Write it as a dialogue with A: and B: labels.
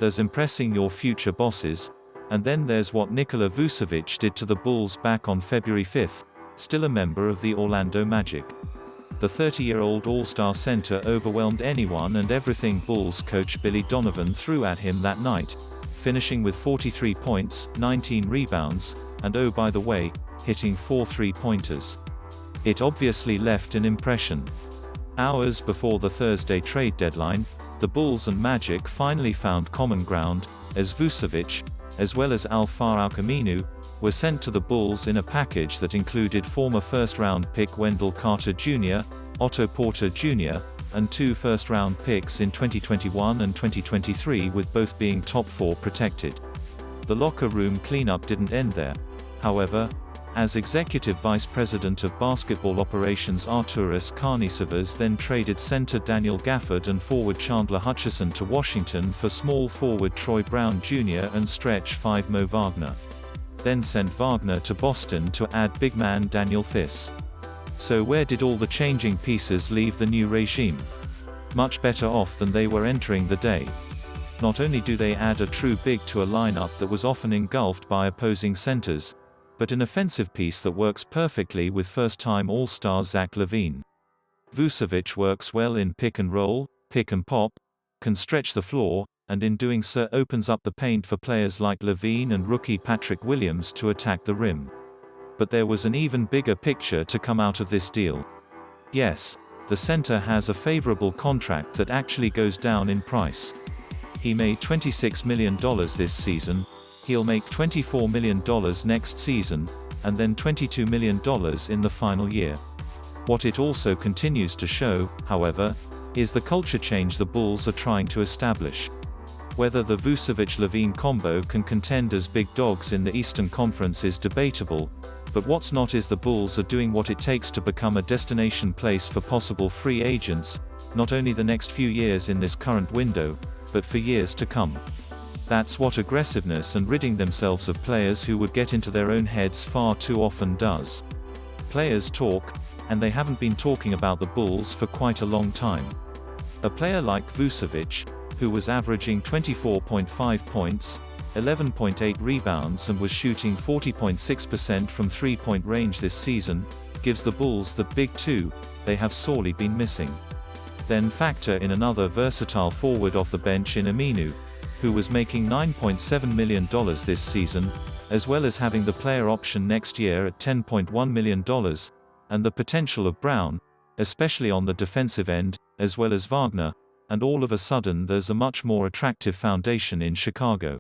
A: there's impressing your future bosses, and then there's what Nikola Vucevic did to the Bulls back on February 5, still a member of the Orlando Magic. The 30-year-old All-Star center overwhelmed anyone and everything Bulls coach Billy Donovan threw at him that night, finishing with 43 points, 19 rebounds, and oh by the way, hitting 4 three-pointers. It obviously left an impression. Hours before the Thursday trade deadline, the Bulls and Magic finally found common ground, as Vucevic, as well as Al-Farouq Aminu, were sent to the Bulls in a package that included former first-round pick Wendell Carter Jr., Otto Porter Jr., and 2 first-round picks in 2021 and 2023, with both being top 4 protected. The locker room cleanup didn't end there. However, as Executive Vice President of Basketball Operations Arturas Karnisovas then traded center Daniel Gafford and forward Chandler Hutchison to Washington for small forward Troy Brown Jr. and stretch 5 Mo Wagner. Then sent Wagner to Boston to add big man Daniel Theis. So where did all the changing pieces leave the new regime? Much better off than they were entering the day. Not only do they add a true big to a lineup that was often engulfed by opposing centers, but an offensive piece that works perfectly with first-time All-Star Zach LaVine. Vucevic works well in pick and roll, pick and pop, can stretch the floor, and in doing so opens up the paint for players like LaVine and rookie Patrick Williams to attack the rim. But there was an even bigger picture to come out of this deal. Yes, the center has a favorable contract that actually goes down in price. He made $26 million this season. He'll make $24 million next season, and then $22 million in the final year. What it also continues to show, however, is the culture change the Bulls are trying to establish. Whether the Vucevic-LaVine combo can contend as big dogs in the Eastern Conference is debatable, but what's not is the Bulls are doing what it takes to become a destination place for possible free agents, not only the next few years in this current window, but for years to come. That's what aggressiveness and ridding themselves of players who would get into their own heads far too often does. Players talk, and they haven't been talking about the Bulls for quite a long time. A player like Vucevic, who was averaging 24.5 points, 11.8 rebounds and was shooting 40.6% from three-point range this season, gives the Bulls the big two they have sorely been missing. Then factor in another versatile forward off the bench in Aminu, who was making $9.7 million this season, as well as having the player option next year at $10.1 million, and the potential of Brown, especially on the defensive end, as well as Wagner, and all of a sudden there's a much more attractive foundation in Chicago.